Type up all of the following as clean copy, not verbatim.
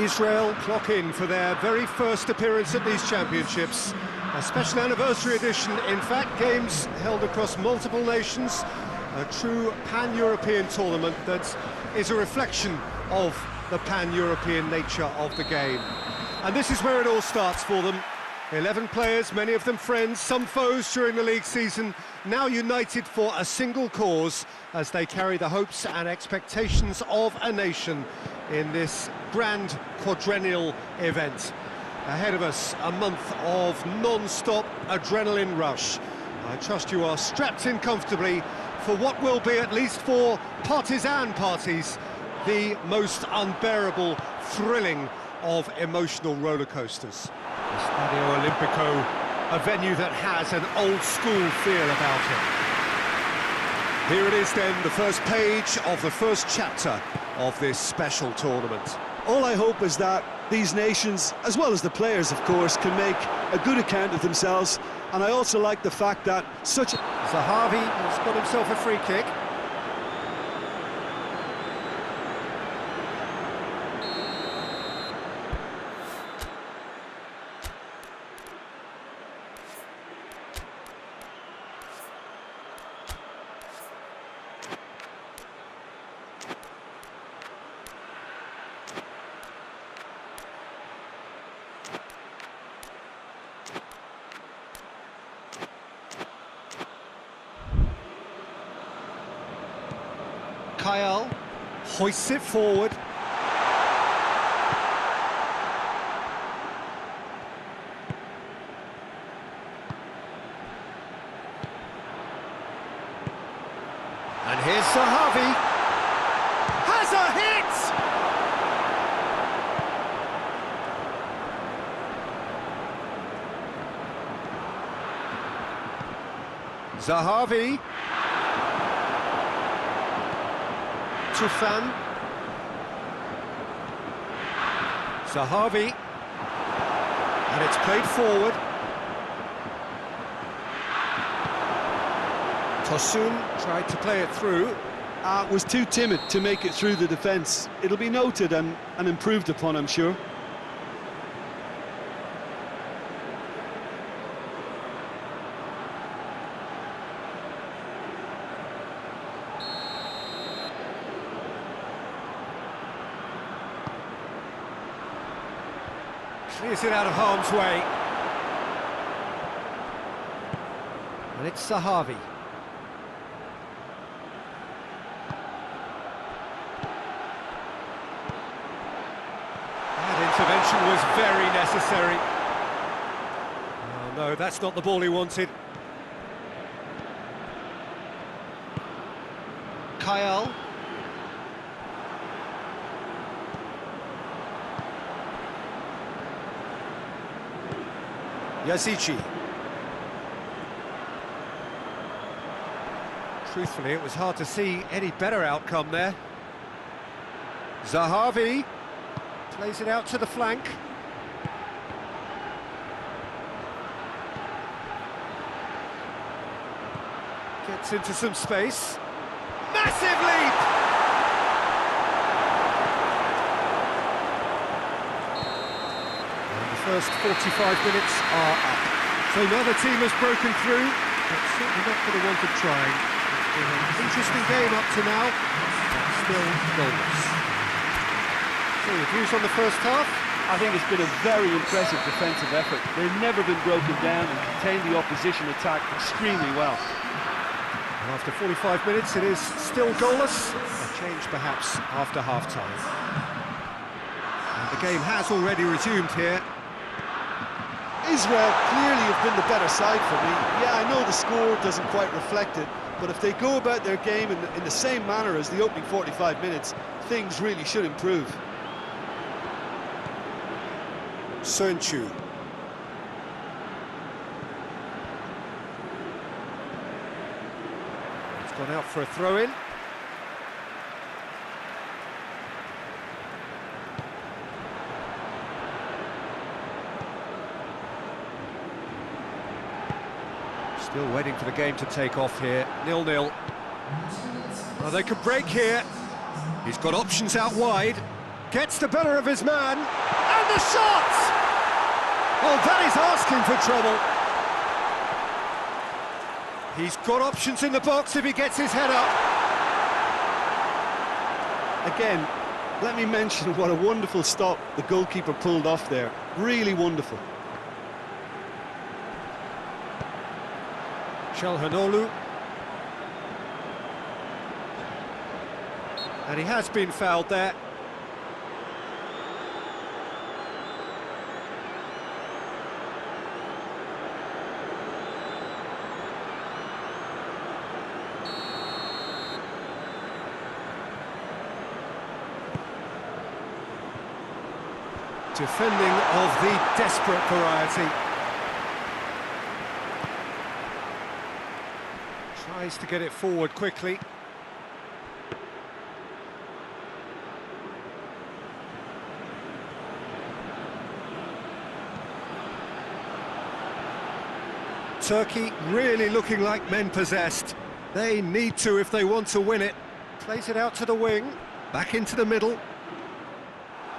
Israel clock in for their very first appearance at these championships. A special anniversary edition, in fact, games held across multiple nations. A true pan-European tournament that is a reflection of the pan-European nature of the game. And this is where it all starts for them. 11 players, many of them friends, some foes during the league season, now united for a single cause as they carry the hopes and expectations of a nation in this grand quadrennial event. Ahead of us, a month of non-stop adrenaline rush. I trust you are strapped in comfortably for what will be, at least for partisan parties, the most unbearable, thrilling of emotional roller coasters. Stadio Olimpico, a venue that has an old-school feel about it. Here it is then, the first page of the first chapter of this special tournament. All I hope is that these nations, as well as the players of course, can make a good account of themselves, and I also like the fact that such... Zahavi has got himself a free kick. Kyle hoists it forward. And here's Zahavi. Has a hit! Zahavi. Tufan. Zahavi. And it's played forward. Tosun tried to play it through. Was too timid to make it through the defence. It'll be noted and improved upon, I'm sure. Clears it out of harm's way. And it's Zahavi. That intervention was very necessary. Oh no, that's not the ball he wanted. Kyle. Yazici. Truthfully, it was hard to see any better outcome there. Zahavi plays it out to the flank. Gets into some space. Massive leap! First 45 minutes are up. So neither team has broken through, but certainly not for the want of trying. It's been an interesting game up to now, but still goalless. So your views on the first half? I think it's been a very impressive defensive effort. They've never been broken down and contained the opposition attack extremely well. And after 45 minutes it is still goalless, a change perhaps after half-time. And the game has already resumed here. Israel clearly have been the better side for me. Yeah, I know the score doesn't quite reflect it, but if they go about their game in the same manner as the opening 45 minutes, things really should improve. Sönchu. It's gone out for a throw-in. Still waiting for the game to take off here. 0-0. Well, they could break here. He's got options out wide. Gets the better of his man, and the shot! Well, that is asking for trouble. He's got options in the box if he gets his head up. Again, let me mention what a wonderful stop the goalkeeper pulled off there. Really wonderful. Çalhanoğlu. And he has been fouled there. Defending of the desperate variety. Tries to get it forward quickly. Turkey really looking like men possessed. They need to if they want to win it. Plays it out to the wing, back into the middle.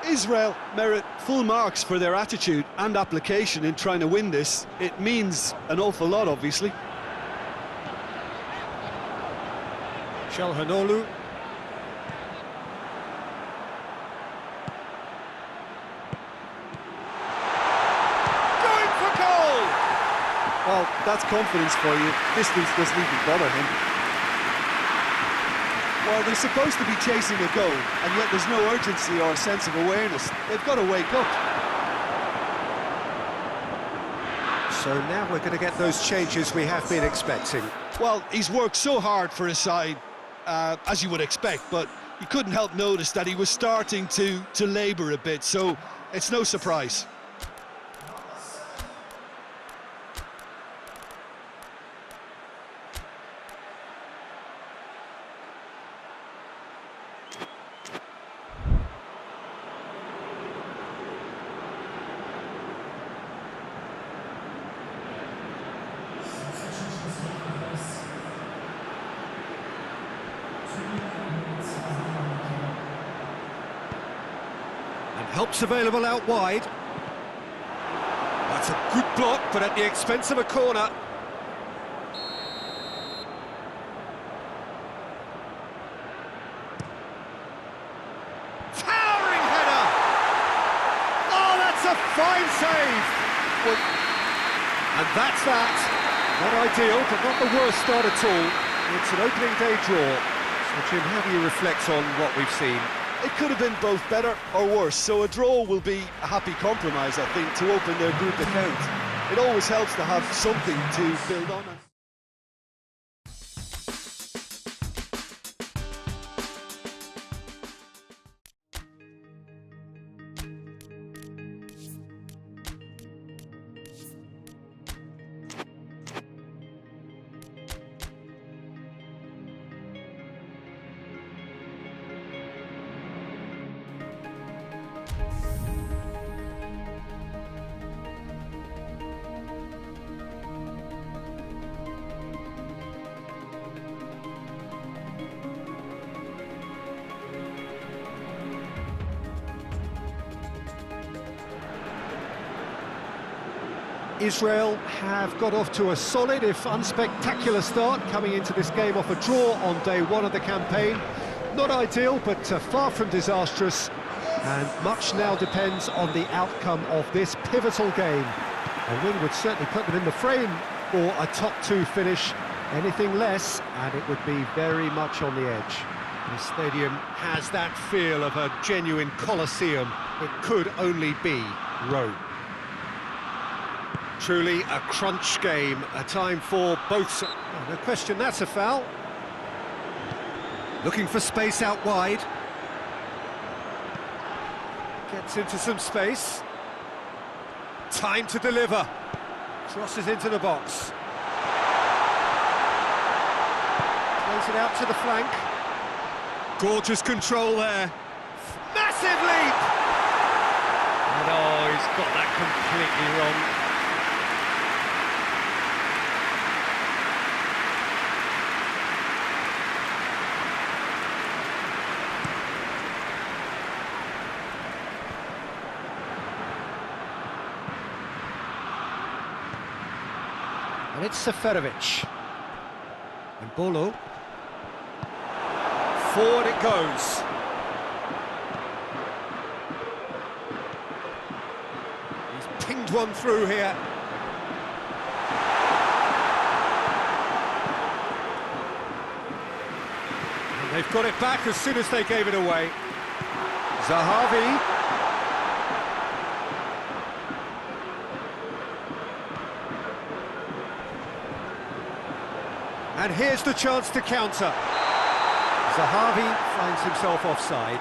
Israel merit full marks for their attitude and application in trying to win this. It means an awful lot, obviously. Çalhanoğlu. Going for goal! Well, that's confidence for you. Distance doesn't even bother him. Well, they're supposed to be chasing a goal, and yet there's no urgency or a sense of awareness. They've got to wake up. So now we're going to get those changes we have been expecting. Well, he's worked so hard for his side, as you would expect, but you couldn't help notice that he was starting to labour a bit, so it's no surprise. Help's available out wide. That's a good block, but at the expense of a corner. Towering header! Oh, that's a fine save! Well, and that's that. Not ideal, but not the worst start at all. It's an opening day draw. So, Jim, how do you reflect on what we've seen? It could have been both better or worse, so a draw will be a happy compromise, I think, to open their group account. It always helps to have something to build on. Israel have got off to a solid, if unspectacular start, coming into this game off a draw on day one of the campaign. Not ideal, but far from disastrous, and much now depends on the outcome of this pivotal game. A win would certainly put them in the frame for a top two finish. Anything less, and it would be very much on the edge. The stadium has that feel of a genuine Colosseum. It could only be Rome. Truly a crunch game, a time for both. Oh, no question, that's a foul. Looking for space out wide. Gets into some space. Time to deliver. Crosses into the box. Plays it out to the flank. Gorgeous control there. Massive leap! And oh, he's got that completely wrong. And it's Seferovic. And Bolo. Forward it goes. He's pinged one through here. And they've got it back as soon as they gave it away. Zahavi. And here's the chance to counter. Zahavi finds himself offside.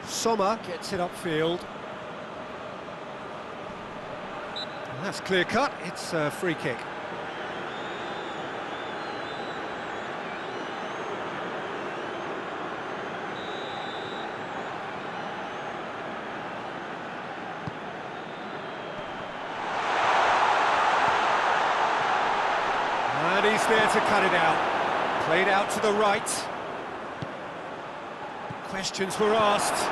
Sommer gets it upfield. And that's clear cut, it's a free kick. And he's there to cut it out. Played out to the right. Questions were asked,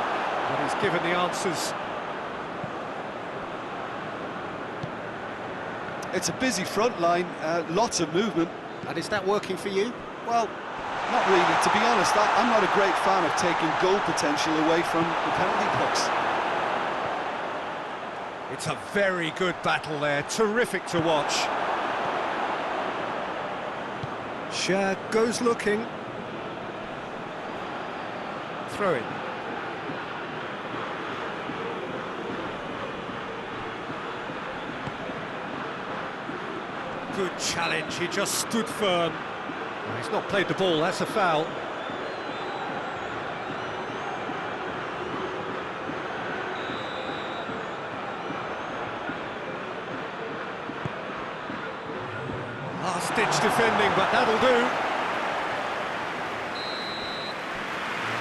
but he's given the answers. It's a busy front line, lots of movement. And is that working for you? Well, not really. To be honest, I'm not a great fan of taking goal potential away from the penalty box. It's a very good battle there, terrific to watch. Shad goes looking. Throw in. Good challenge, he just stood firm. Well, he's not played the ball, that's a foul. Last-ditch defending, but that'll do.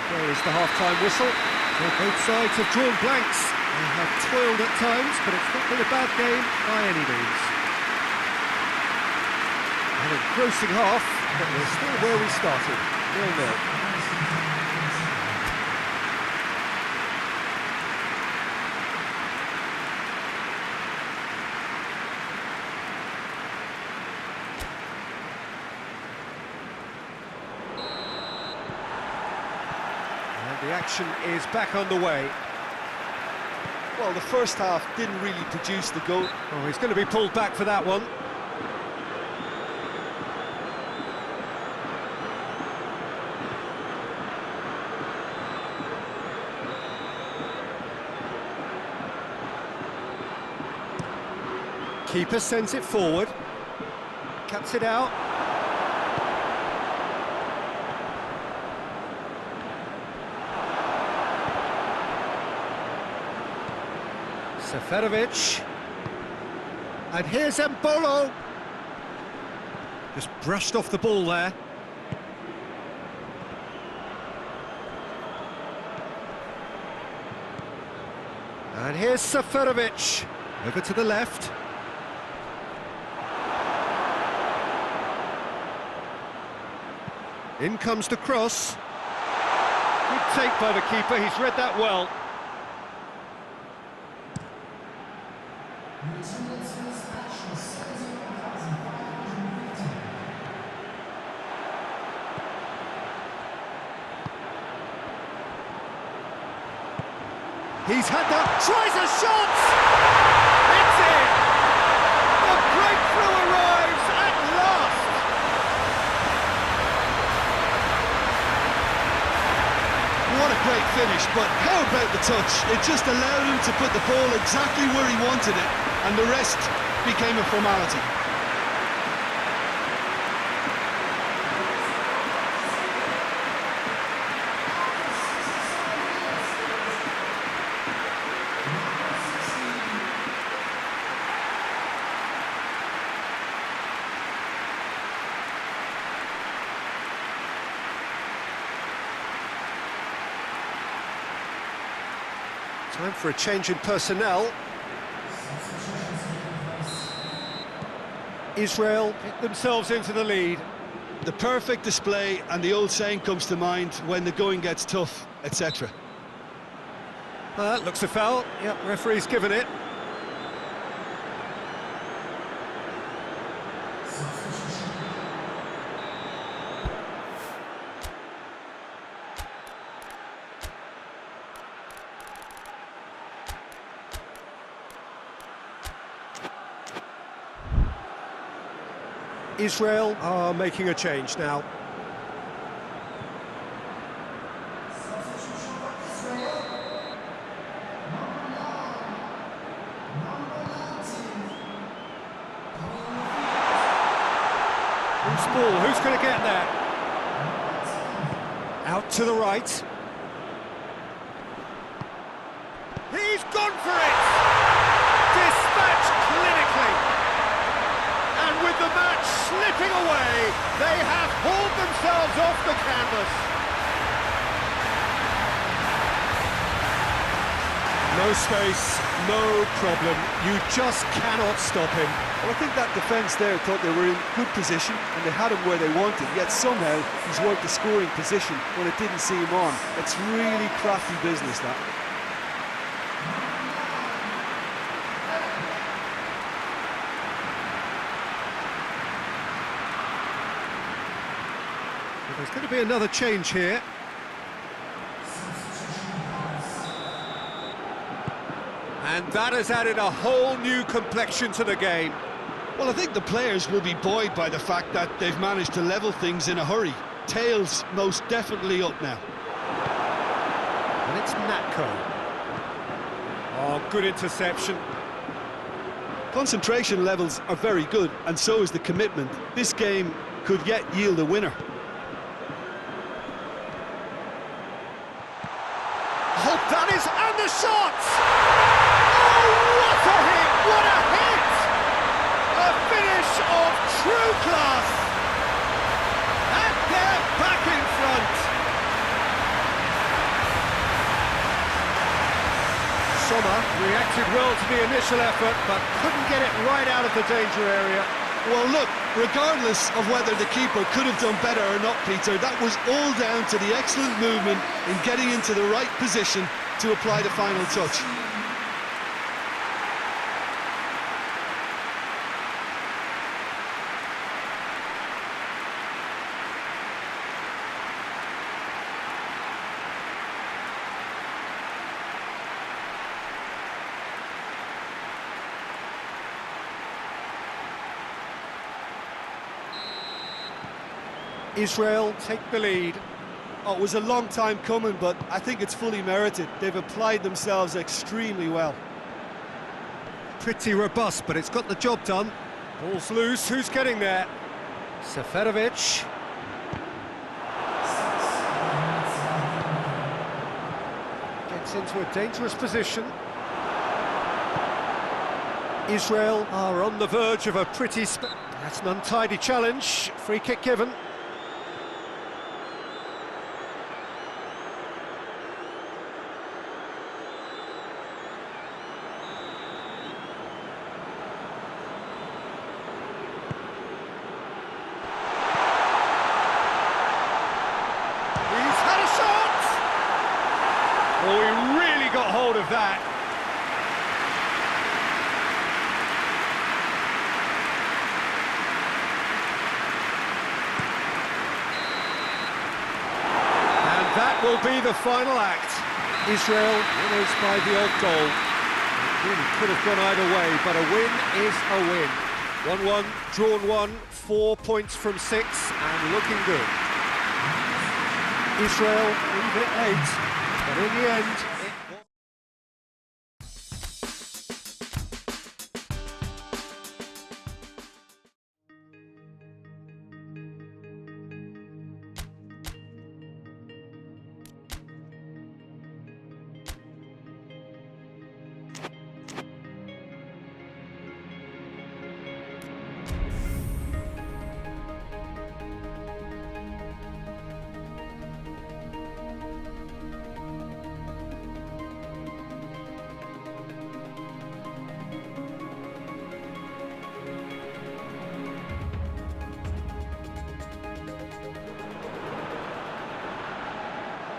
There is the half-time whistle. Well, both sides have drawn blanks. They have toiled at times, but it's not been a bad game by any means. An engrossing half, but we're still where we started, 0-0. The action is back underway. Well, the first half didn't really produce the goal. Oh, he's going to be pulled back for that one. Keeper sends it forward. Cuts it out. Seferovic, and here's Embolo. Just brushed off the ball there. And here's Seferovic, over to the left. In comes the cross. Good take by the keeper, he's read that well. He's had that, tries a shot! It's in! The breakthrough arrives at last! What a great finish, but how about the touch? It just allowed him to put the ball exactly where he wanted it, and the rest became a formality. Time for a change in personnel. Israel pick themselves into the lead. The perfect display, and the old saying comes to mind: when the going gets tough, etc. Looks a foul. Yep, referee's given it. Israel are making a change now. Who's ball? Who's going to get there? Out to the right. He's gone for it! Dispatched clinically. And with the match slipping away, they have hauled themselves off the canvas. No space, no problem. You just cannot stop him. Well, I think that defence there thought they were in good position and they had him where they wanted, yet somehow he's worked a scoring position when it didn't see him on. It's really crafty business, that. There's going to be another change here. And that has added a whole new complexion to the game. Well, I think the players will be buoyed by the fact that they've managed to level things in a hurry. Tails most definitely up now. And it's Natko. Oh, good interception. Concentration levels are very good, and so is the commitment. This game could yet yield a winner. Oh, that is, and the shot! Oh, what a hit! What a hit! A finish of true class! And they're back in front! Sommer reacted well to the initial effort, but couldn't get it right out of the danger area. Well, look, regardless of whether the keeper could have done better or not, Peter, that was all down to the excellent movement in getting into the right position to apply the final touch. Israel take the lead. Oh, it was a long time coming, but I think it's fully merited. They've applied themselves extremely well. Pretty robust, but it's got the job done. Ball's loose, who's getting there? Seferovic. Gets into a dangerous position. Israel are on the verge of a pretty... That's an untidy challenge. Free kick given. Oh, he really got hold of that. And that will be the final act. Israel winners by the odd goal. It really could have gone either way, but a win is a win. 1-1, drawn 1, 4 points from 6, and looking good. Israel leave it late. But in the end,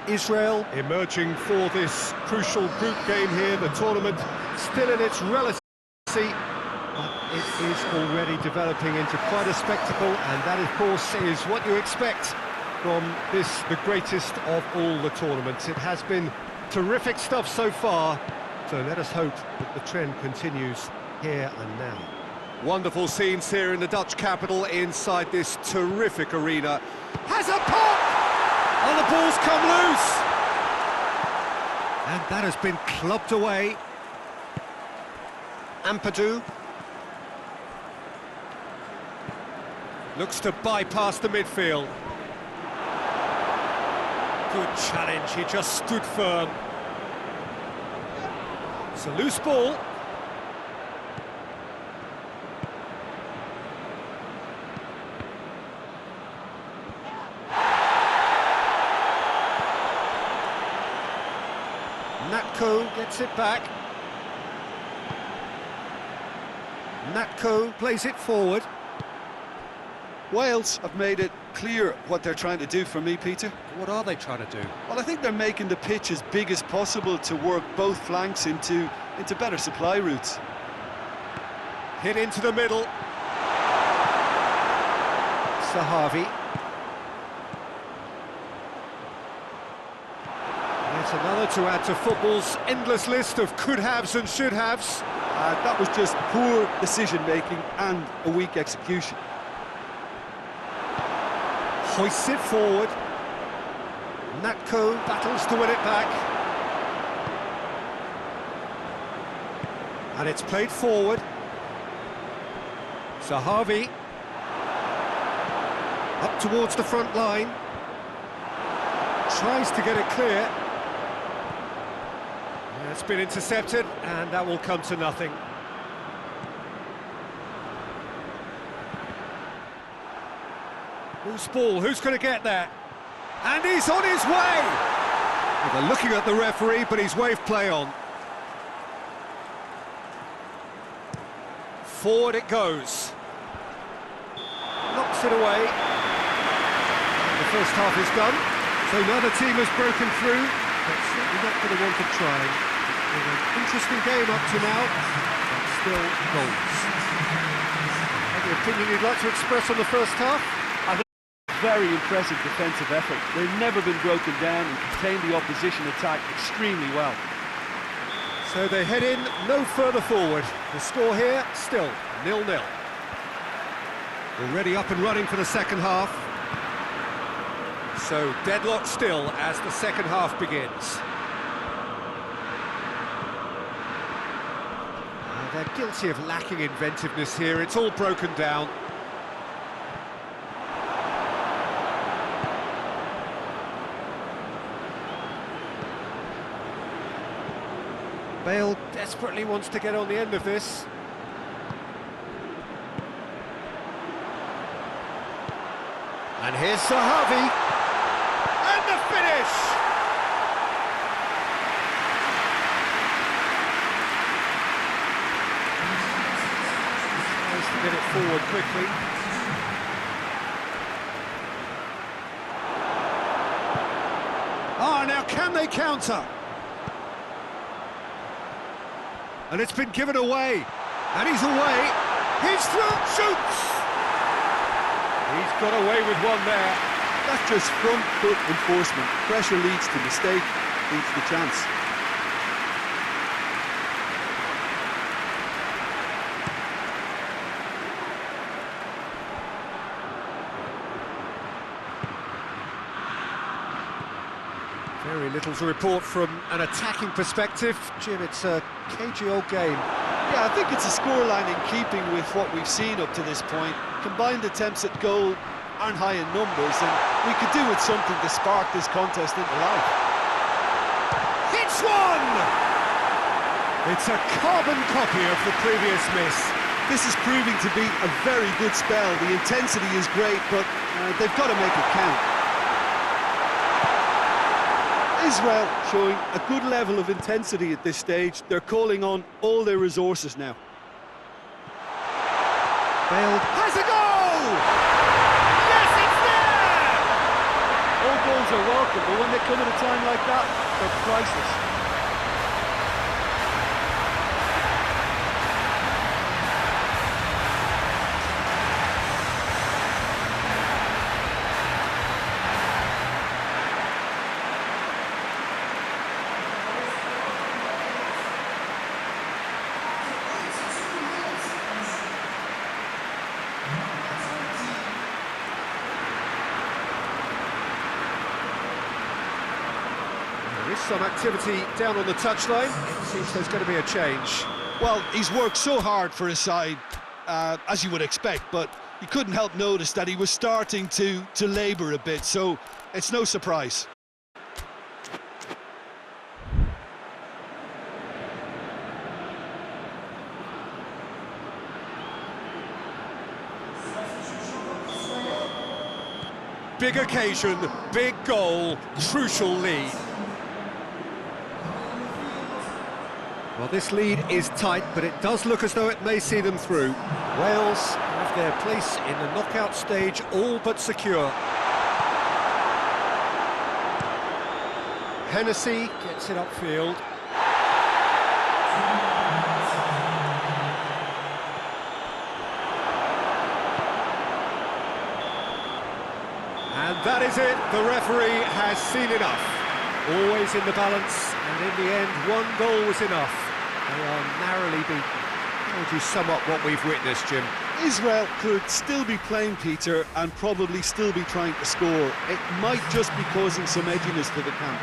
Israel emerging for this crucial group game here. The tournament still in its relative, but it is already developing into quite a spectacle, and that, of course, is what you expect from this, the greatest of all the tournaments. It has been terrific stuff so far, so let us hope that the trend continues here and now. Wonderful scenes here in the Dutch capital, inside this terrific arena. Has a pop! And the ball's come loose! And that has been clubbed away. Ampadu looks to bypass the midfield. Good challenge, he just stood firm. It's a loose ball. Natko gets it back. Natko plays it forward. Wales have made it clear what they're trying to do for me, Peter. What are they trying to do? Well, I think they're making the pitch as big as possible to work both flanks into better supply routes. Hit into the middle. Sahavi. Yet another to add to football's endless list of could-haves and should-haves. That was just poor decision-making and a weak execution. Hoists it forward. Natko battles to win it back. And it's played forward. Sahavi. Up towards the front line. Tries to get it clear. It's been intercepted, and that will come to nothing. Loose ball, who's going to get there? And he's on his way! Well, they're looking at the referee, but he's waved play on. Forward it goes. Knocks it away. The first half is done, so neither team has broken through, but certainly not going to want to try. It's been an interesting game up to now, but still goals. Any opinion you'd like to express on the first half? Very impressive defensive effort. They've never been broken down and contained the opposition attack extremely well. So they head in no further forward. The score here, still 0-0. Already up and running for the second half. So deadlock still as the second half begins. They're guilty of lacking inventiveness here. It's all broken down. Bale desperately wants to get on the end of this. And here's Sahavi. And the finish! Tries to get it forward quickly. Ah, now can they counter? And it's been given away, and he's away, he's through, shoots! He's got away with one there. That's just front foot enforcement. Pressure leads to mistake, leads to chance. Very little to report from an attacking perspective. Jim, it's a cagey old game. Yeah, I think it's a scoreline in keeping with what we've seen up to this point. Combined attempts at goal aren't high in numbers, and we could do with something to spark this contest into life. Hits one! It's a carbon copy of the previous miss. This is proving to be a very good spell. The intensity is great, but they've got to make it count. Israel showing a good level of intensity at this stage. They're calling on all their resources now. Bale has a goal! Yes, it's there! All goals goals are welcome, but when they come at a time like that, they're priceless. There is some activity down on the touchline. It seems there's going to be a change. Well, he's worked so hard for his side, as you would expect, but you couldn't help notice that he was starting to labour a bit, so it's no surprise. Big occasion, big goal, crucial lead. Well, this lead is tight, but it does look as though it may see them through. Wales have their place in the knockout stage all but secure. Hennessy gets it upfield. And that is it, the referee has seen enough. Always in the balance, and in the end, one goal was enough. They are narrowly beaten. How would you sum up what we've witnessed, Jim? Israel could still be playing, Peter, and probably still be trying to score. It might just be causing some edginess to the camp.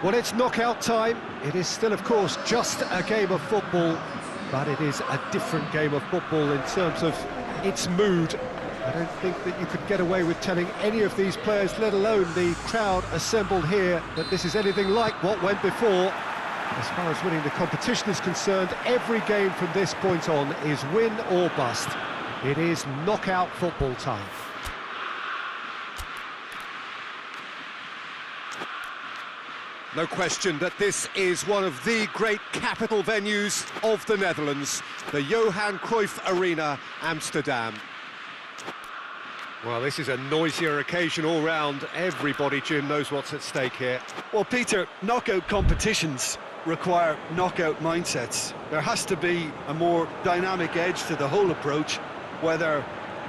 Well, it's knockout time. It is still, of course, just a game of football, but it is a different game of football in terms of its mood. I don't think that you could get away with telling any of these players, let alone the crowd assembled here, that this is anything like what went before. As far as winning the competition is concerned, every game from this point on is win or bust. It is knockout football time. No question that this is one of the great capital venues of the Netherlands, the Johan Cruyff Arena, Amsterdam. Well, this is a noisier occasion all round. Everybody, Jim, knows what's at stake here. Well, Peter, knockout competitions require knockout mindsets. There has to be a more dynamic edge to the whole approach, whether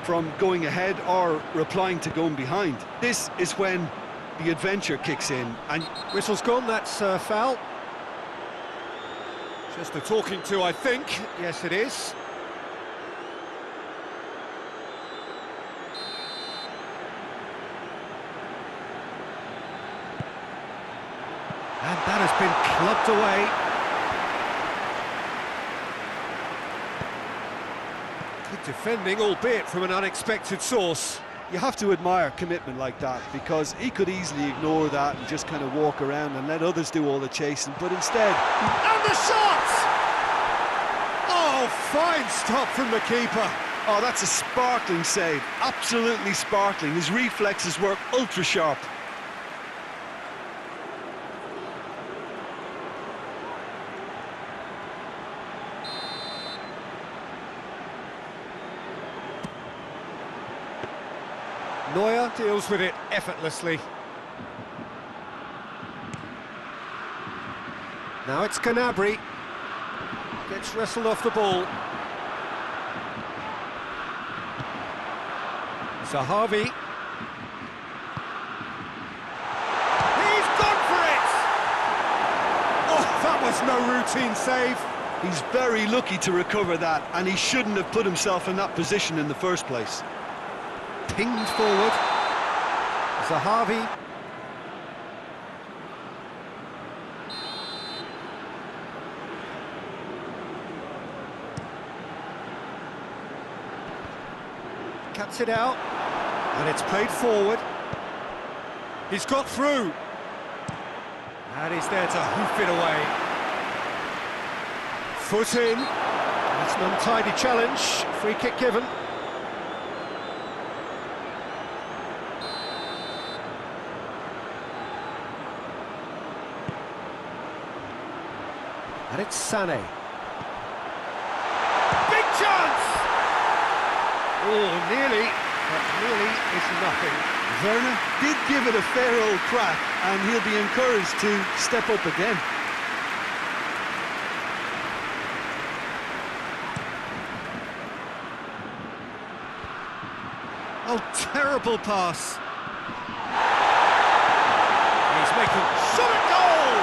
from going ahead or replying to going behind. This is when the adventure kicks in, and whistle's gone, that's foul. Just a talking to, I think. Yes, it is. And that has been clubbed away. Good defending, albeit from an unexpected source. you have to admire commitment like that, because he could easily ignore that and just kind of walk around and let others do all the chasing, but instead... And the shot! Oh, fine stop from the keeper. Oh, that's a sparkling save, absolutely sparkling. His reflexes were ultra sharp. Neuer deals with it effortlessly. Now it's Gnabry. Gets wrestled off the ball. Zahavi. He's gone for it! Oh, that was no routine save. He's very lucky to recover that, and he shouldn't have put himself in that position in the first place. Pinged forward. Zahavi. Cuts it out, and it's played forward. He's got through, and he's there to hoof it away. Foot in, that's an untidy challenge, free kick given. And it's Sané. Big chance! Oh, nearly, but nearly is nothing. Werner did give it a fair old crack, and he'll be encouraged to step up again. Oh, terrible pass. He's making shot at goal!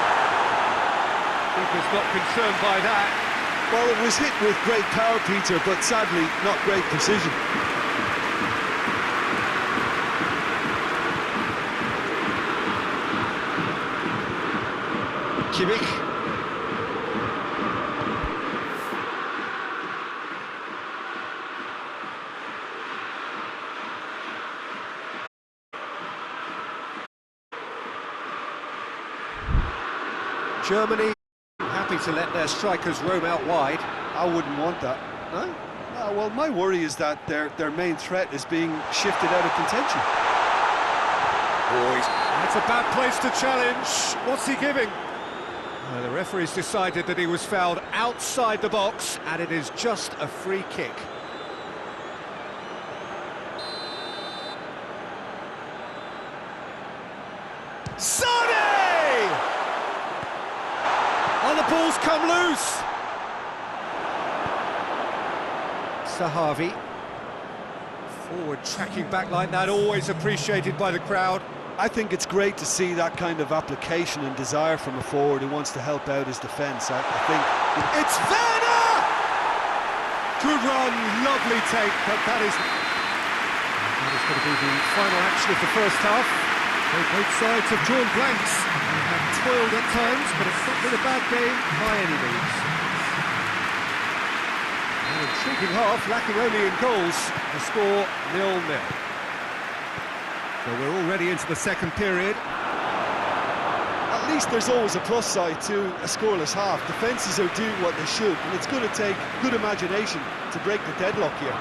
Keeper's not concerned by that. Well, it was hit with great power, Peter, but sadly not great precision. Kimmich. Germany happy to let their strikers roam out wide. I wouldn't want that. No? No, well, my worry is that their main threat is being shifted out of contention. Boys, that's a bad place to challenge. What's he giving? The referee's decided that he was fouled outside the box, and it is just a free kick. Sané! Oh, the ball's come loose. Zahavi. Forward tracking back like that, always appreciated by the crowd. I think it's great to see that kind of application and desire from a forward who wants to help out his defence. I think it's Werner! Good run, lovely take, but that is going to be the final action of the first half. Both sides have drawn blanks and have toiled at times, but it's not been a bad game by any means. An intriguing half, lacking only in goals. The score 0-0. So we're already into the second period. at least there's always a plus side to a scoreless half. Defences are doing what they should, and it's going to take good imagination to break the deadlock here.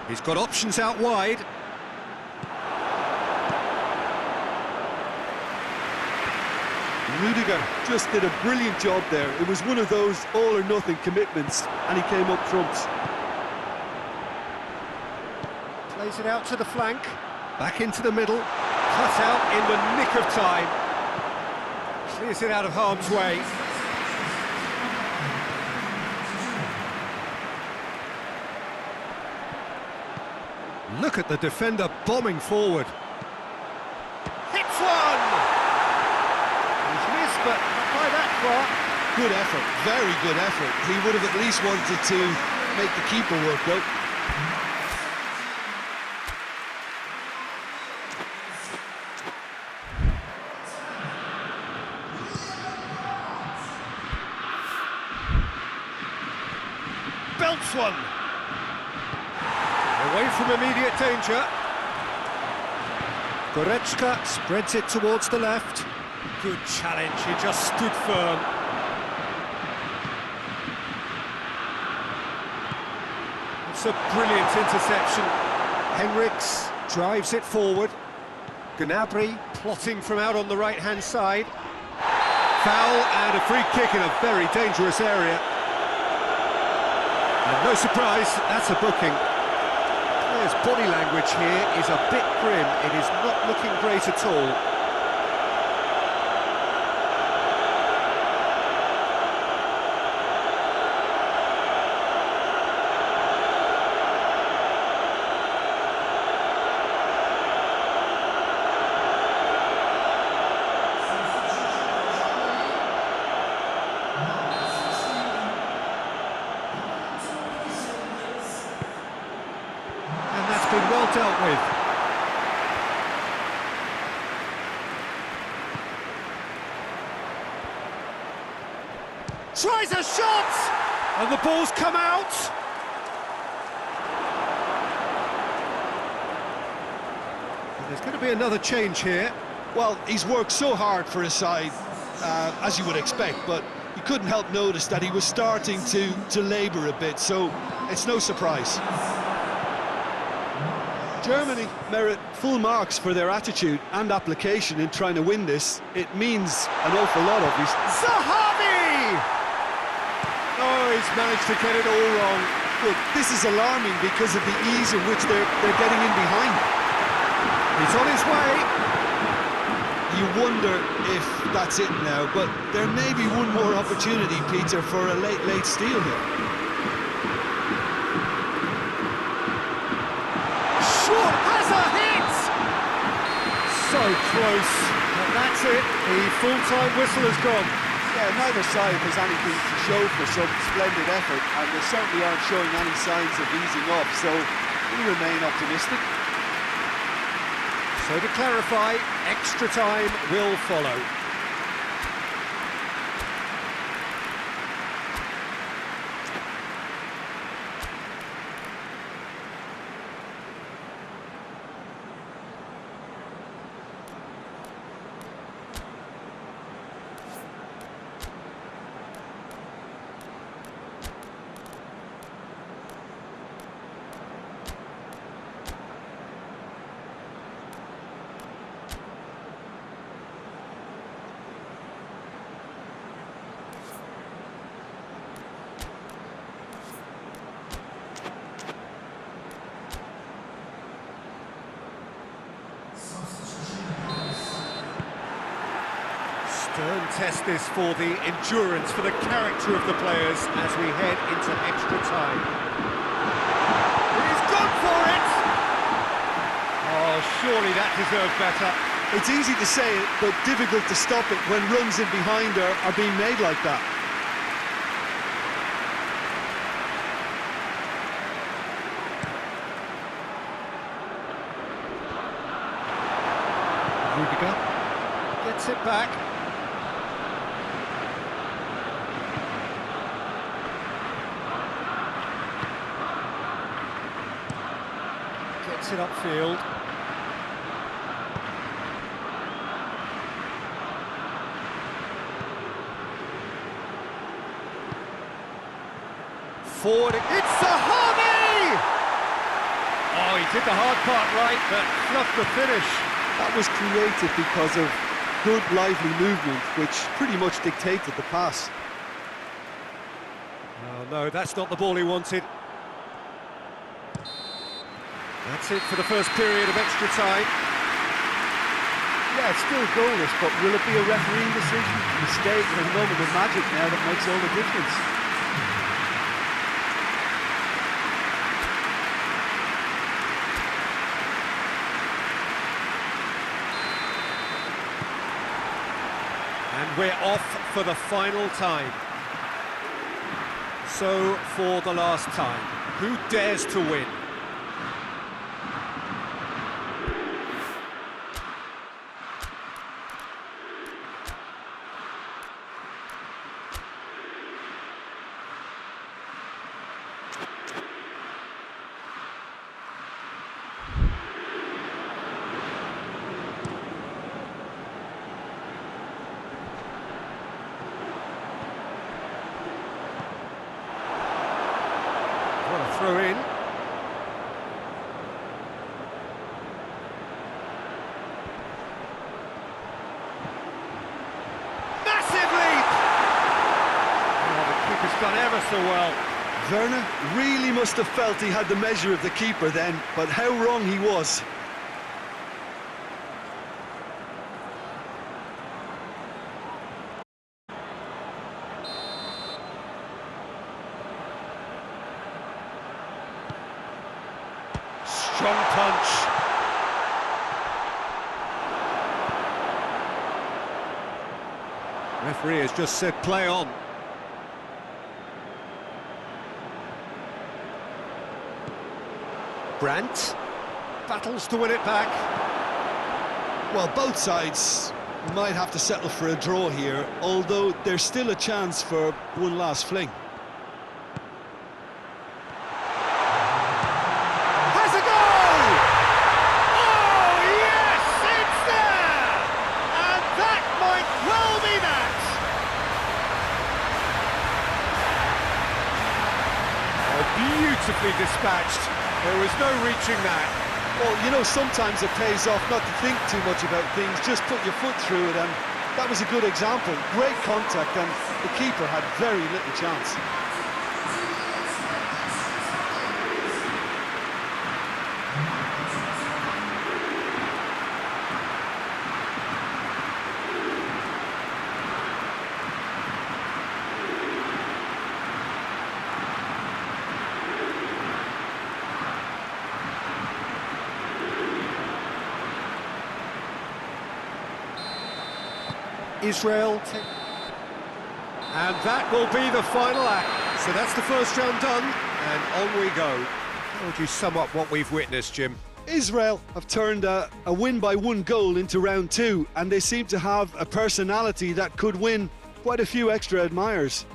He's got options out wide. Rudiger just did a brilliant job there. It was one of those all-or-nothing commitments, and he came up trumps. Plays it out to the flank, back into the middle, cut out in the nick of time. Clears it out of harm's way. Look at the defender bombing forward. Hits one! He's missed, but not by that far. Good effort, very good effort. He would have at least wanted to make the keeper work, though. Belts one. Away from immediate danger. Goretzka spreads it towards the left. Good challenge, he just stood firm. It's a brilliant interception. Henrichs drives it forward. Gnabry plotting from out on the right-hand side. Foul and a free kick in a very dangerous area. And no surprise, that's a booking. His body language here is a bit grim. It is not looking great at all. dealt with. Tries a shot! And the ball's come out! And there's going to be another change here. Well, he's worked so hard for his side, as you would expect, but you couldn't help notice that he was starting to labour a bit, so it's no surprise. Germany merit full marks for their attitude and application in trying to win this. It means an awful lot, obviously. Zahavi! Oh, he's managed to get it all wrong. Look, this is alarming because of the ease in which they're getting in behind. He's on his way. You wonder if that's it now, but there may be one more opportunity, Peter, for a late steal here. Short has a hit! So close. And that's it. The full-time whistle has gone. Yeah, neither side has anything to show for some splendid effort, and they certainly aren't showing any signs of easing off, so we remain optimistic. So to clarify, extra time will follow. Stern test this for the endurance, for the character of the players as we head into extra time. He's gone for it! Oh, surely that deserved better. It's easy to say it, but difficult to stop it when runs in behind are being made like that. Rudiger gets it back. Gets it upfield. Forward, it's Zahavi! Oh, he did the hard part right, but fluffed the finish. That was created because of good, lively movement, which pretty much dictated the pass. Oh, no, that's not the ball he wanted. That's it for the first period of extra time. Yeah, it's still goalless, but will it be a refereeing decision? Mistake and a moment of magic now that makes all the difference. And we're off for the final time. So, for the last time, who dares to win? What a throw in. Massive leap! Oh, the keeper's done ever so well. Werner really must have felt he had the measure of the keeper then, but how wrong he was. Strong punch. Referee has just said play on. Brandt. battles to win it back. Well, both sides might have to settle for a draw here, although there's still a chance for one last fling. Has a goal! Oh, yes, it's there! And that might well be that! Oh, beautifully dispatched. There was no reaching that. Well, you know, sometimes it pays off not to think too much about things, just put your foot through it, and that was a good example. Great contact, and the keeper had very little chance. Israel, and that will be the final act. So that's the first round done, and on we go. How would you sum up what we've witnessed, Jim? Israel have turned a win by one goal into round two, and they seem to have a personality that could win quite a few extra admirers.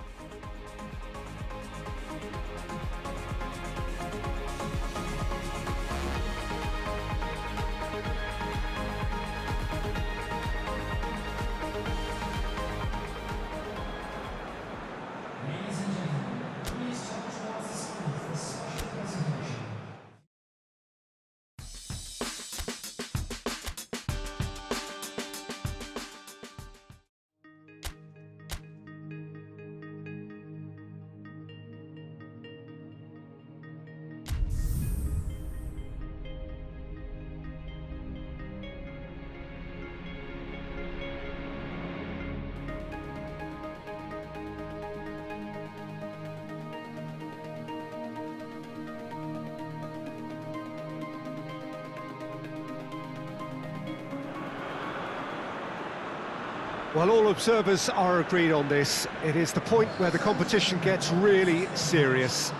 Well, all observers are agreed on this. It is the point where the competition gets really serious.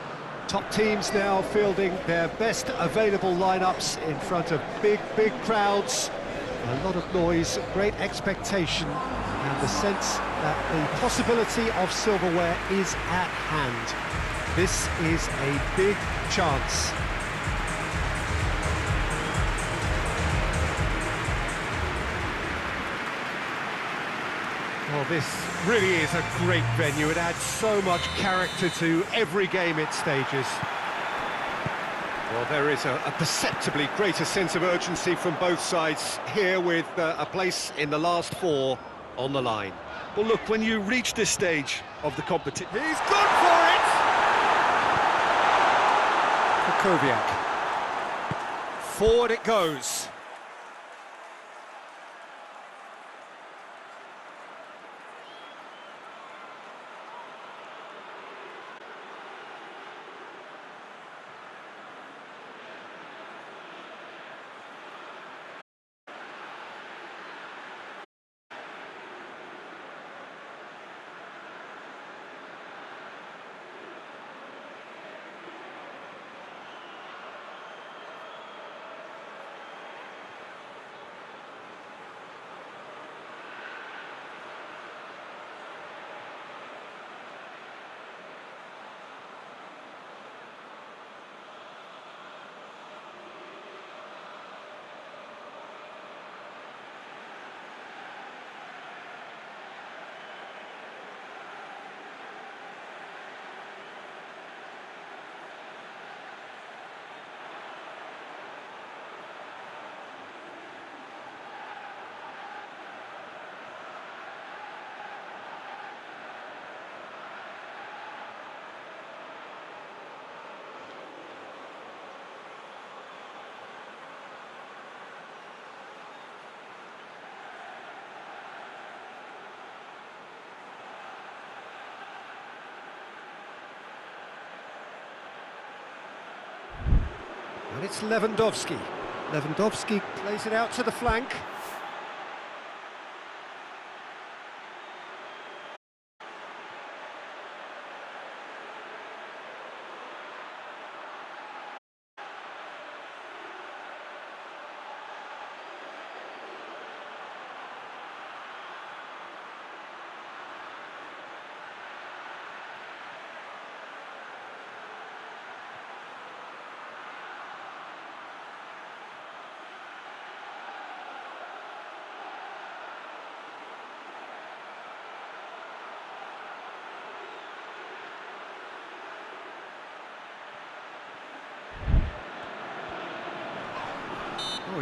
Top teams now fielding their best available lineups in front of big crowds. A lot of noise, great expectation, and the sense that the possibility of silverware is at hand. This is a big chance. Well, this really is a great venue. It adds so much character to every game it stages. Well, there is a perceptibly greater sense of urgency from both sides here, with a place in the last four on the line. Well, look, when you reach this stage of the competition... He's gone for it! Kukoviak. Forward it goes. And it's Lewandowski. Lewandowski plays it out to the flank.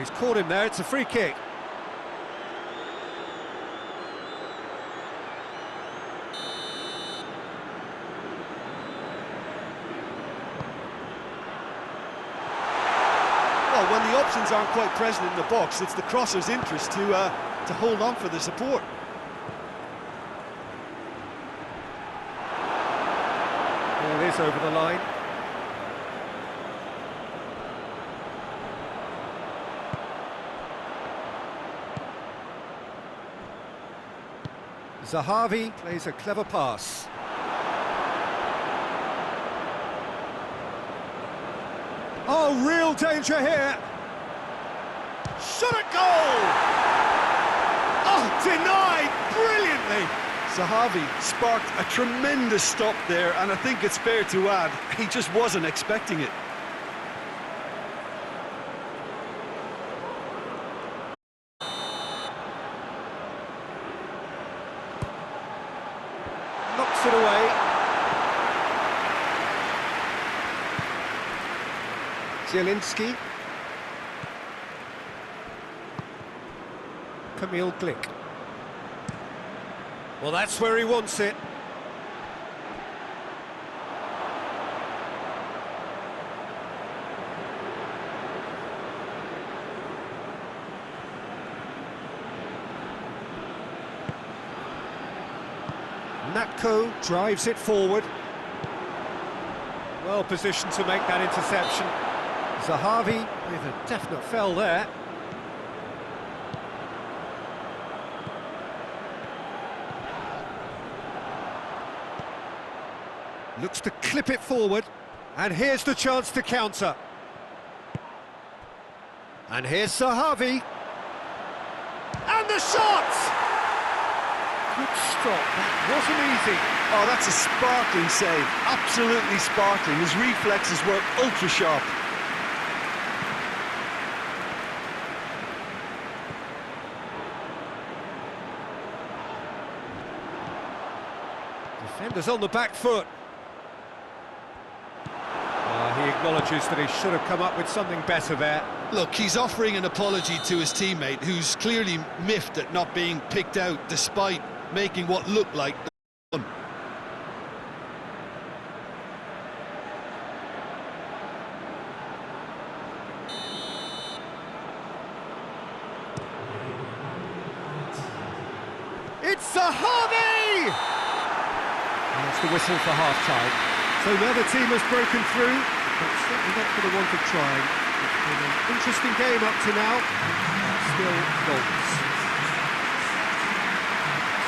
he's caught him there, it's a free kick. Well, when the options aren't quite present in the box, it's the crosser's interest to hold on for the support. Ball is over the line. Zahavi plays a clever pass. Oh, real danger here. Shot at goal! Oh, denied brilliantly. Zahavi sparked a tremendous stop there, and I think it's fair to add, he just wasn't expecting it. Knocks it away. Zielinski. Kamil Glik. Well, that's where he wants it. Natko drives it forward. Well positioned to make that interception. Zahavi with a definite fell there. Looks to clip it forward, and here's the chance to counter. And here's Zahavi. And the shot! Good stop, that wasn't easy. Oh, that's a sparkling save, absolutely sparkling. His reflexes were ultra sharp. Defender's on the back foot. He acknowledges that he should have come up with something better there. Look, he's offering an apology to his teammate, who's clearly miffed at not being picked out despite making what looked like the run. It's Zahavi! That's the whistle for half-time. So now the team has broken through, but certainly not for the want of trying. It's been an interesting game up to now, still goals.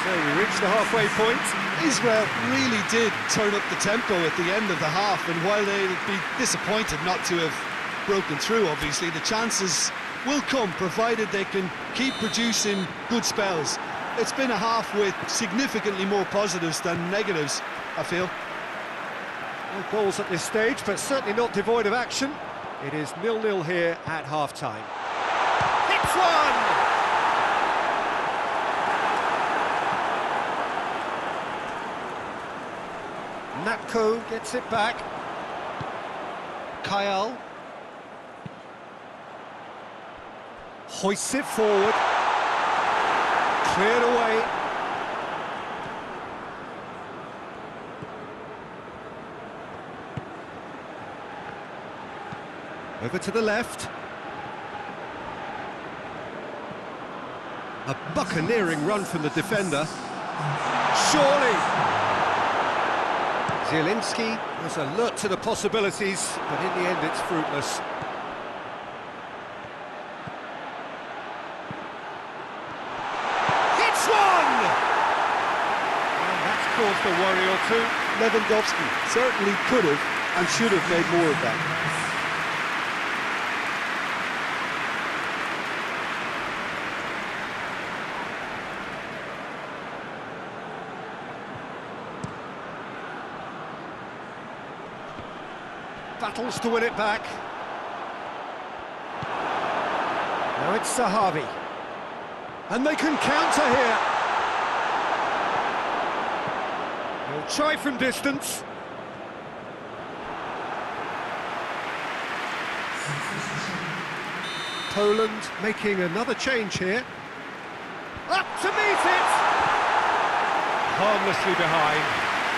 So we reached the halfway point. Israel really did turn up the tempo at the end of the half, and while they'll be disappointed not to have broken through, obviously, the chances will come, provided they can keep producing good spells. It's been a half with significantly more positives than negatives, I feel. No goals at this stage, but certainly not devoid of action. It is 0-0 here at half-time. Hits one! Natko gets it back. Kyle hoists it forward. Cleared away. Over to the left. A buccaneering run from the defender. Surely! Zielinski was alert to the possibilities, but in the end it's fruitless. Hits one! And that's caused a worry or two. Lewandowski certainly could have and should have made more of that. Battles to win it back. Now it's Zahavi. And they can counter here. He'll try from distance. Poland making another change here. Up to meet it! Harmlessly behind.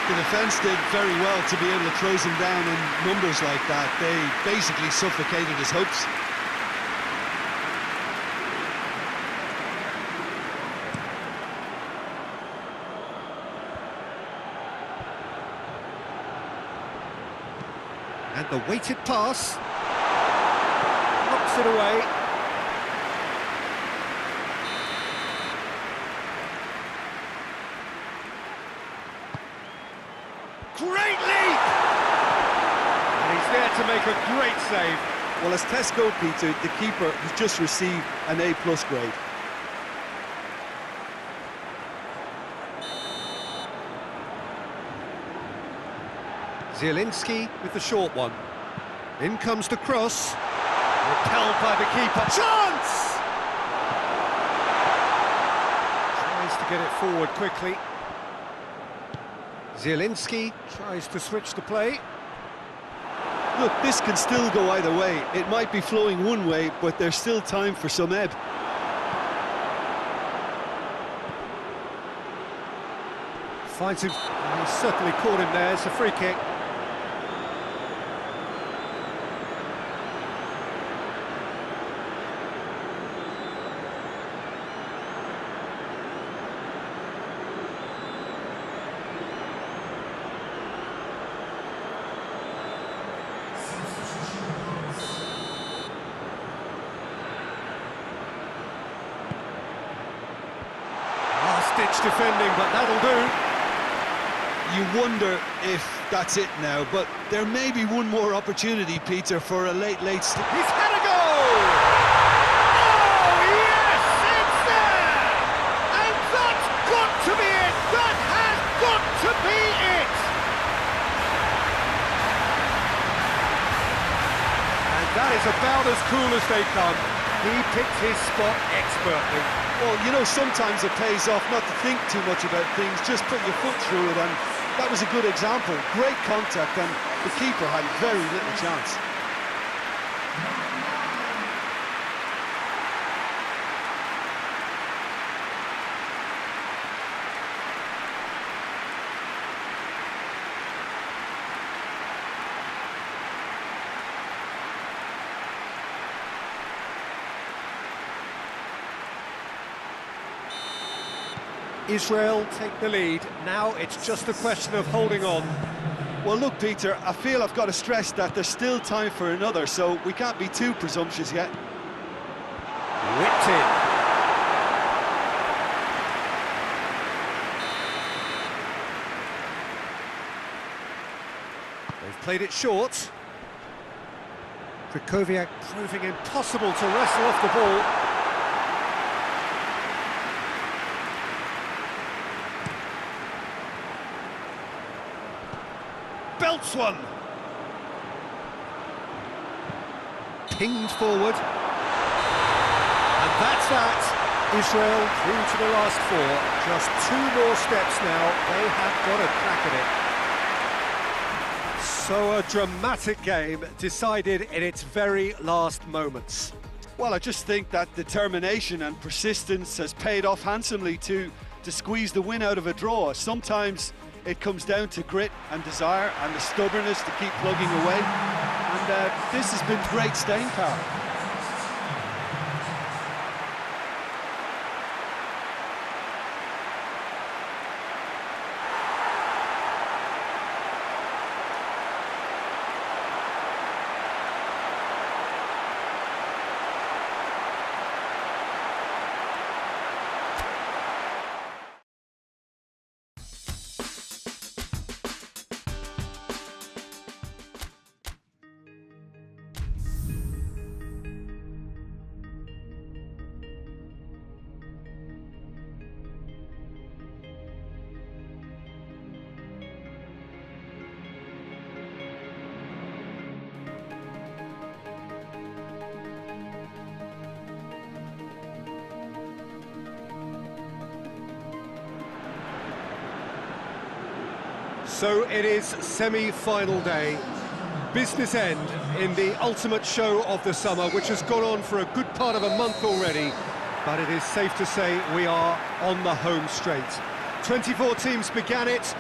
The defence did very well to be able to close him down in numbers like that. They basically suffocated his hopes. And the weighted pass. Knocks it away. Great leap! And he's there to make a great save. Well, as test goalkeeper, the keeper has just received an A+ grade. Zielinski with the short one. In comes the cross. Repelled by the keeper. Chance! Tries to get it forward quickly. Zielinski tries to switch the play. Look, this can still go either way. It might be flowing one way, but there's still time for some ebb. Finds him. He's certainly caught him there. It's a free kick. Last-ditch defending, but that'll do. You wonder if that's it now, but there may be one more opportunity, Peter, for a late... He's had a go! Oh, yes, it's there! And that's got to be it! That has got to be it! And that is about as cool as they come. He picked his spot expertly. Well, you know, sometimes it pays off not to think too much about things, just put your foot through it, and that was a good example. Great contact, and the keeper had very little chance. Israel take the lead. Now it's just a question of holding on. Well, look, Peter, I feel I've got to stress that there's still time for another, so we can't be too presumptuous yet. Whipped in. They've played it short. Krychowiak proving impossible to wrestle off the ball. Belts one. Pinged forward. And that's that. Israel through to the last four. Just 2 more steps now. They have got a crack at it. So a dramatic game decided in its very last moments. Well, I just think that determination and persistence has paid off handsomely to squeeze the win out of a draw. Sometimes it comes down to grit and desire and the stubbornness to keep plugging away. And this has been great staying power. So it is semi-final day. business end in the ultimate show of the summer, which has gone on for a good part of a month already, but it is safe to say we are on the home straight. 24 teams began it,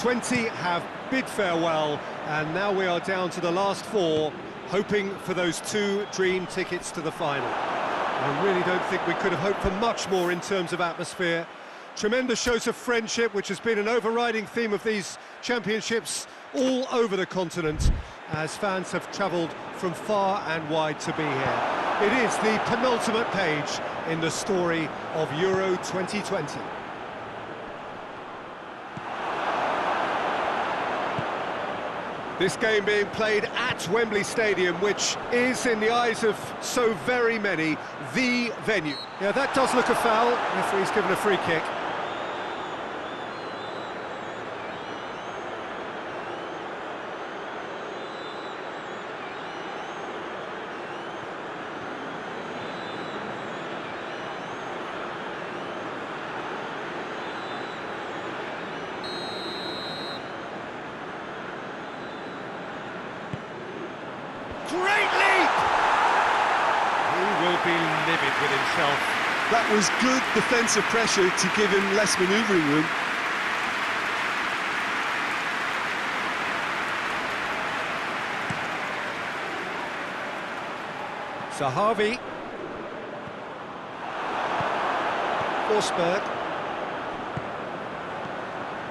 20 have bid farewell, and now we are down to the last 4, hoping for those 2 dream tickets to the final. I really don't think we could have hoped for much more in terms of atmosphere. Tremendous shows of friendship, which has been an overriding theme of these championships all over the continent, as fans have travelled from far and wide to be here. It is the penultimate page in the story of Euro 2020. This game being played at Wembley Stadium, which is, in the eyes of so very many, the venue. Yeah, that does look a foul. Referee's given a free kick. Great leap! He will be livid with himself. That was good defensive pressure to give him less manoeuvring room. Zahavi. Forsberg.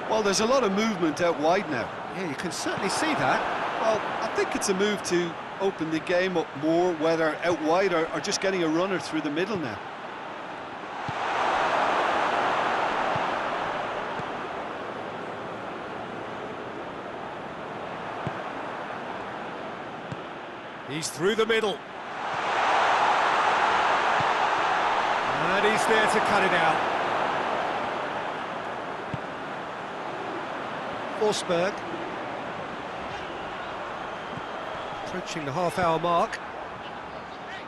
Well, there's a lot of movement out wide now. Yeah, you can certainly see that. Well, I think it's a move to open the game up more, whether out wide or just getting a runner through the middle now. He's through the middle. And he's there to cut it out. Forsberg. Approaching the half-hour mark.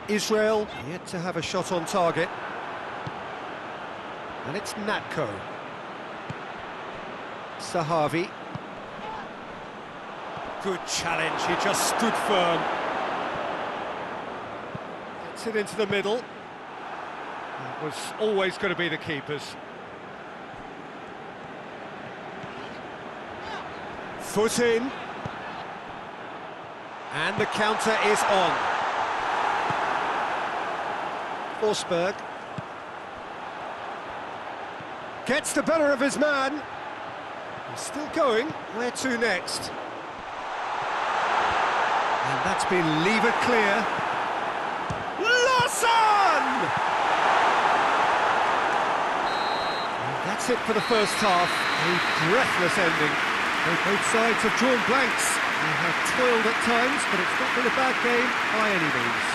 Israel yet to have a shot on target. And it's Natko. Zahavi. Good challenge, he just stood firm. Gets it into the middle. That was always going to be the keeper's. Foot in. And the counter is on. Forsberg. Gets the better of his man. He's still going. Where to next? And that's been levered clear. Larsson! And that's it for the first half. A breathless ending. Both sides have drawn blanks. They have toiled at times, but it's not been a bad game by any means.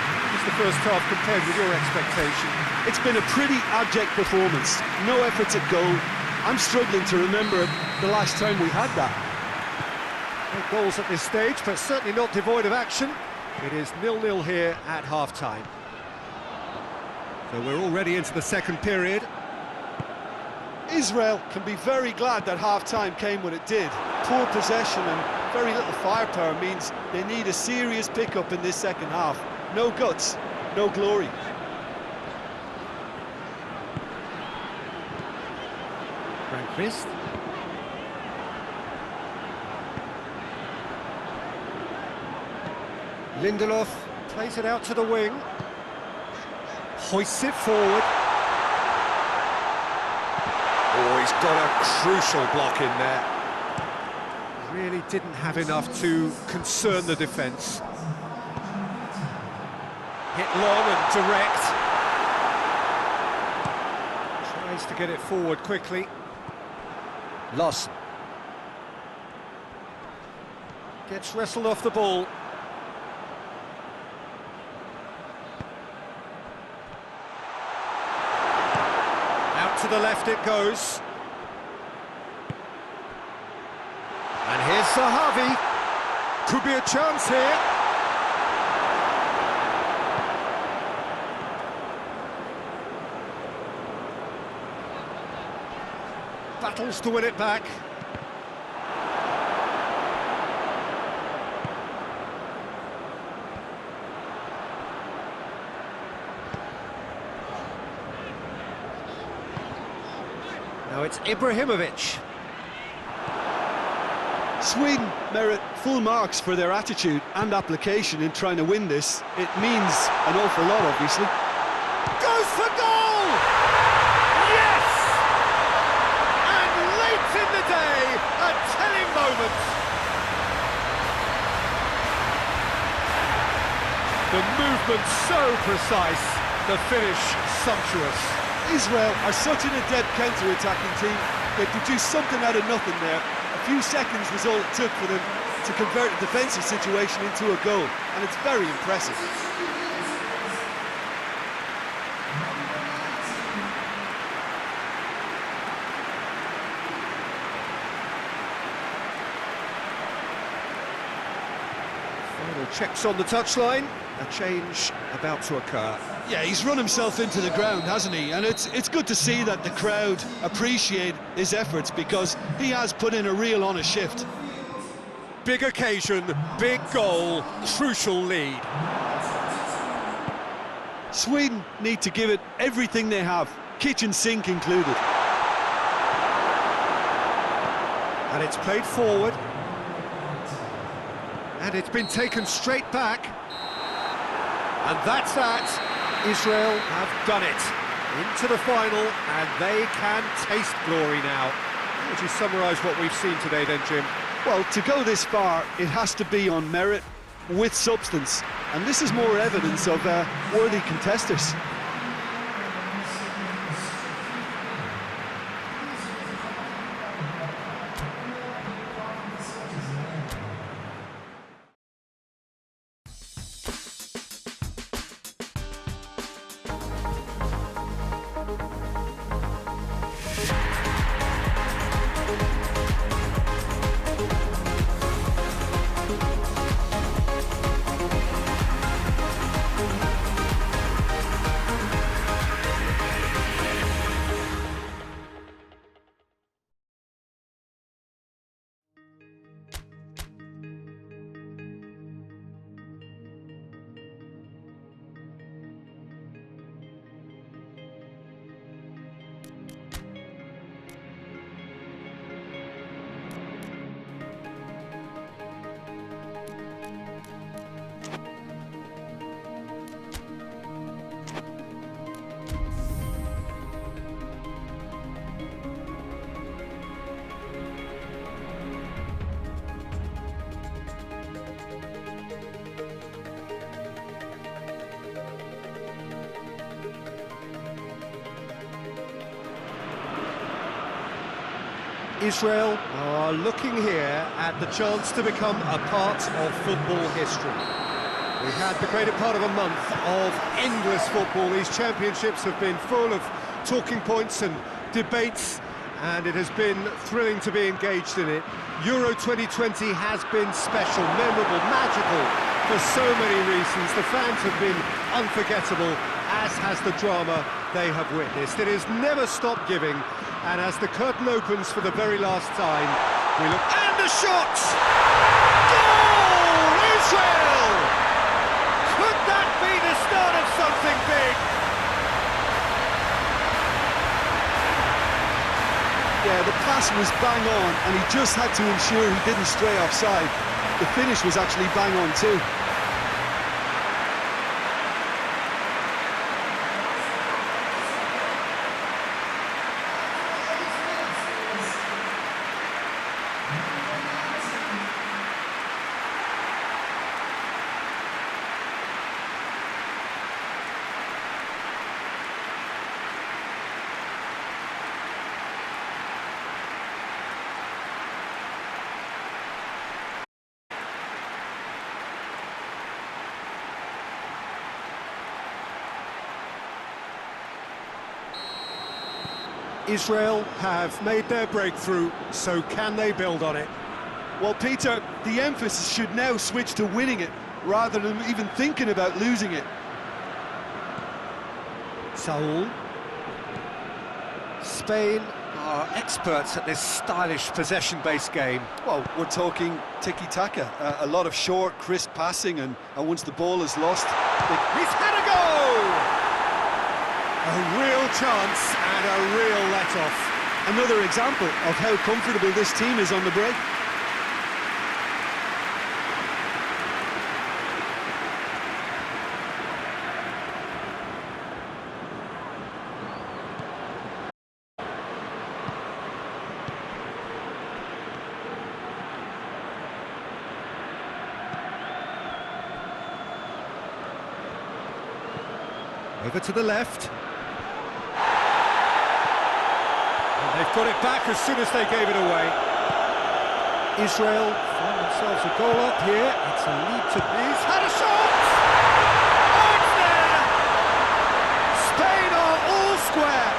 How was the first half compared with your expectation? It's been a pretty abject performance. No efforts at goal. I'm struggling to remember the last time we had that. No goals at this stage, but certainly not devoid of action. It is 0-0 here at half-time. So we're already into the second period. Israel can be very glad that half-time came when it did. Poor possession and very little firepower means they need a serious pickup in this second half. No guts, no glory. Grandquist. Lindelof plays it out to the wing. Hoists it forward. Oh, he's got a crucial block in there. Really didn't have enough to concern the defence. Hit long and direct. Tries to get it forward quickly. Larsson. Gets wrestled off the ball. Out to the left it goes. And here's Zahavi. Could be a chance here. Battles to win it back. Now it's Ibrahimovic. Sweden merit full marks for their attitude and application in trying to win this. It means an awful lot, obviously. Goes for goal! Yes! And late in the day, a telling moment. The movement so precise, the finish sumptuous. Israel are such an adept counter-attacking team. They produced something out of nothing there. A few seconds was all it took for them to convert a defensive situation into a goal, and it's very impressive. Final checks on the touchline, a change about to occur. Yeah, he's run himself into the ground, hasn't he? And it's good to see that the crowd appreciate his efforts, because he has put in a real honest shift. Big occasion, big goal, crucial lead. Sweden need to give it everything they have, kitchen sink included. And it's played forward. And it's been taken straight back. And that's that. Israel have done it. Into the final, and they can taste glory now. How would you summarise what we've seen today then, Jim? Well, to go this far, it has to be on merit with substance. And this is more evidence of worthy contesters. Israel are looking here at the chance to become a part of football history. We've had the greater part of a month of endless football. These championships have been full of talking points and debates, and it has been thrilling to be engaged in it. Euro 2020 has been special, memorable, magical for so many reasons. The fans have been unforgettable, as has the drama they have witnessed. It has never stopped giving, and as the curtain opens for the very last time, we look... And the shot! Goal! Israel! Could that be the start of something big? Yeah, the pass was bang on, and he just had to ensure he didn't stray offside. The finish was actually bang on too. Israel have made their breakthrough, so can they build on it? Well, Peter, the emphasis should now switch to winning it, rather than even thinking about losing it. Saul. Spain are experts at this stylish possession-based game. Well, we're talking tiki-taka, a lot of short, crisp passing, and once the ball is lost... He's had a go! A real chance and a real let-off. another example of how comfortable this team is on the break. Over to the left. And they've got it back as soon as they gave it away. Israel find themselves a goal up here. It's a lead to He's had a shot! Oh, it's there! Spain are all square.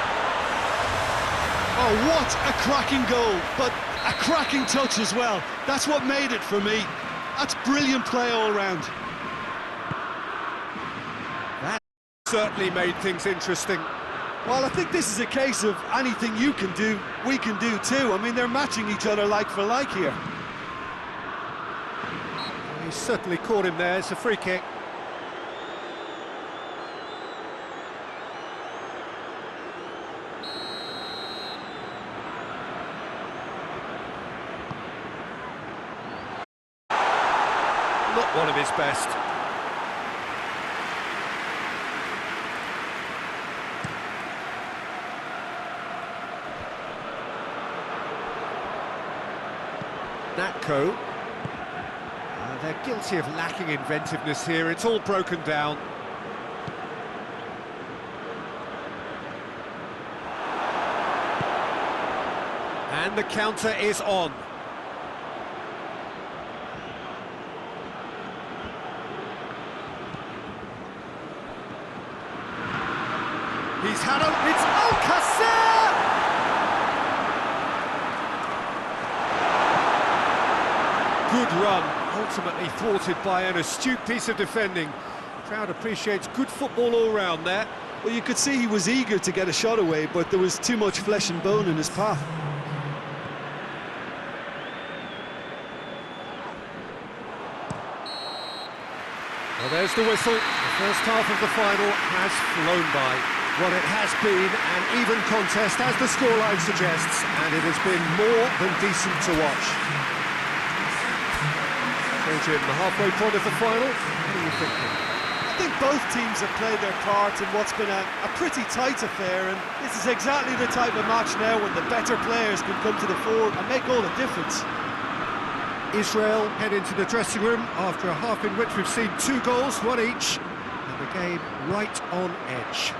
Oh, what a cracking goal, but a cracking touch as well. That's what made it for me. That's brilliant play all round. Certainly made things interesting. Well, I think this is a case of anything you can do, we can do too. I mean, they're matching each other like for like here. He's certainly caught him there. It's a free kick. Not one of his best. Natco. They're guilty of lacking inventiveness here. It's all broken down. And the counter is on. He's had a... It's Alcacer! Good run, ultimately thwarted by an astute piece of defending. The crowd appreciates good football all round there. Well, you could see he was eager to get a shot away, but there was too much flesh and bone in his path. Well, there's the whistle. The first half of the final has flown by. Well, it has been an even contest, as the scoreline suggests, and it has been more than decent to watch. So, Jim, the halfway point of the final, what are you thinking? I think both teams have played their part in what's been a pretty tight affair, and this is exactly the type of match now when the better players can come to the fore and make all the difference. Israel head into the dressing room after a half in which we've seen 2 goals, 1 each, and the game right on edge.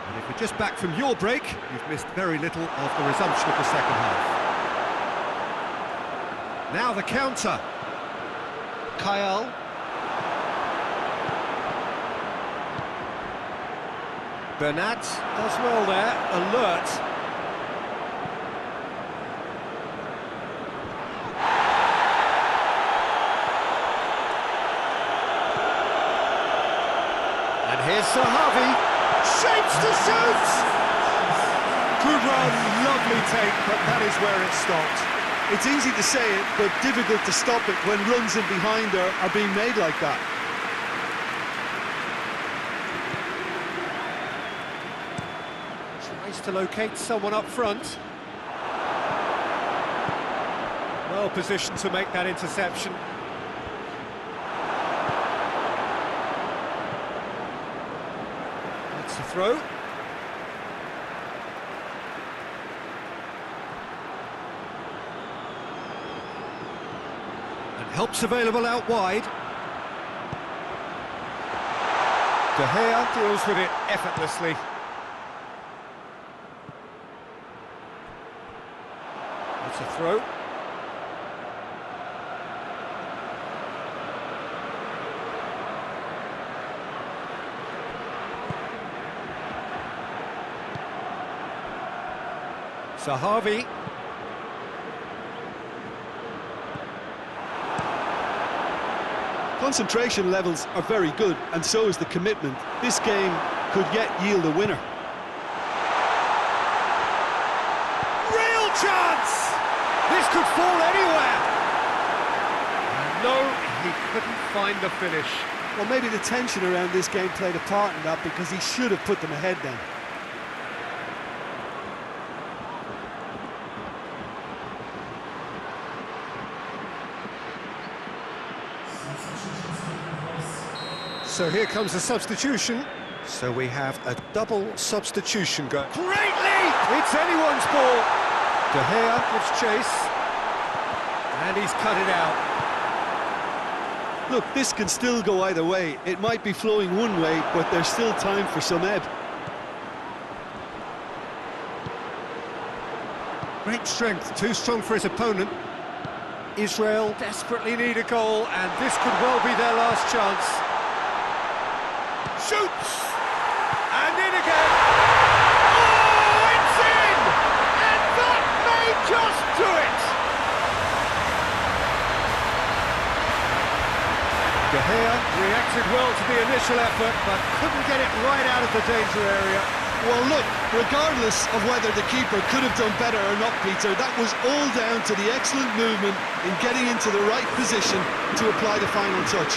And if you're just back from your break, you've missed very little of the resumption of the second half. Now the counter. Kyle. Bernat does well there, alert. And here's Sahavi, shapes to shoot! Good run, lovely take, but that is where it stopped. It's easy to say it, but difficult to stop it when runs in behind are being made like that. Tries to locate someone up front. Well positioned to make that interception. That's the throw. Help's available out wide. De Gea deals with it effortlessly. That's a throw. Sahavi. Concentration levels are very good, and so is the commitment. This game could yet yield a winner. Real chance! This could fall anywhere! No, he couldn't find the finish. Well, maybe the tension around this game played a part in that, because he should have put them ahead then. So here comes a substitution. So we have a double substitution going. Great lead! It's anyone's ball. De Gea gives chase. And he's cut it out. Look, this can still go either way. It might be flowing one way, but there's still time for some ebb. Great strength, too strong for his opponent. Israel desperately need a goal, and this could well be their last chance. Shoots! And in again! Oh, it's in! And that may just do it! De Gea reacted well to the initial effort, but couldn't get it right out of the danger area. Well, look, regardless of whether the keeper could have done better or not, Peter, that was all down to the excellent movement in getting into the right position to apply the final touch.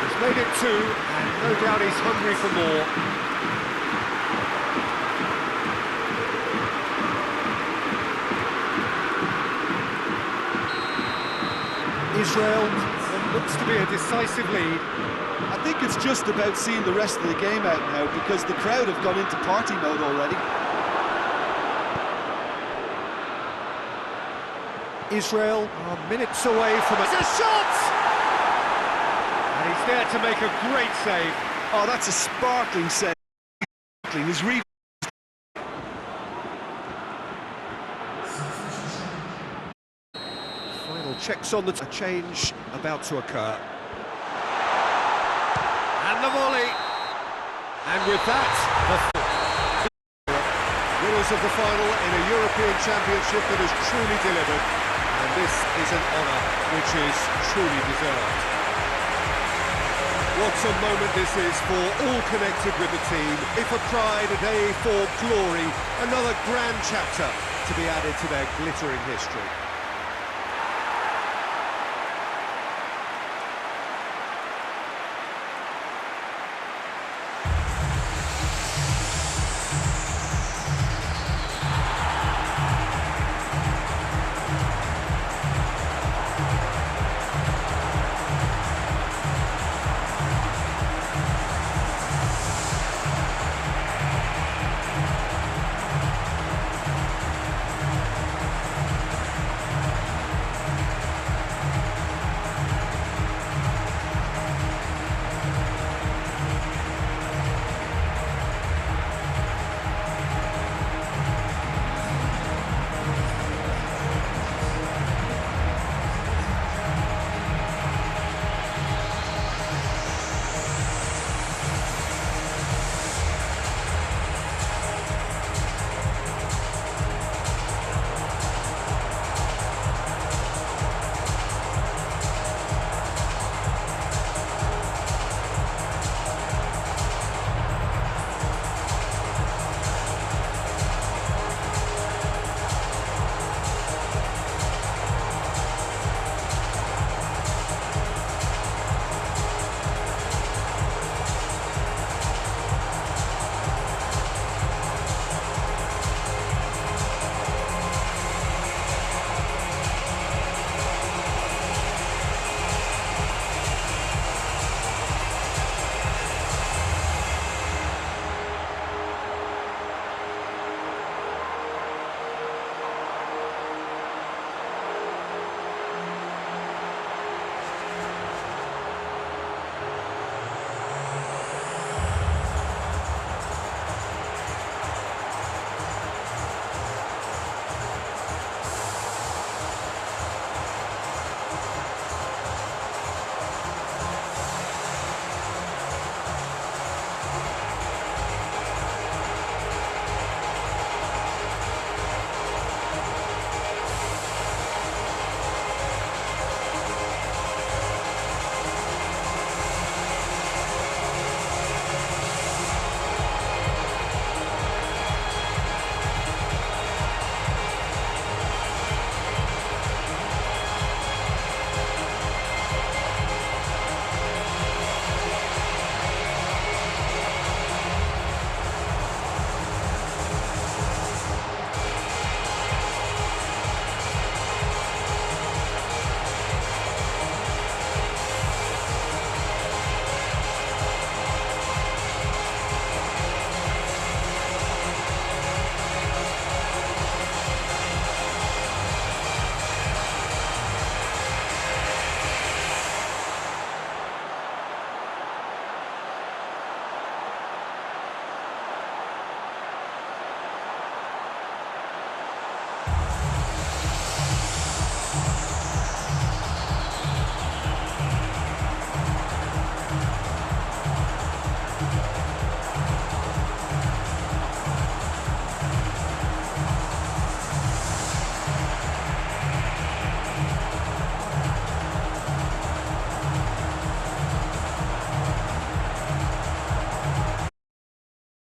He's made it two, and no doubt he's hungry for more. Israel, what looks to be a decisive lead. I think it's just about seeing the rest of the game out now, because the crowd have gone into party mode already. Israel are minutes away from a shot! And he's there to make a great save. Oh, that's a sparkling save. His Final checks on the a change about to occur. And the volley. And with that, the winners of the final in a European Championship that has truly delivered. And this is an honour which is truly deserved. What a moment this is for all connected with the team. If for pride, a day for glory, another grand chapter to be added to their glittering history.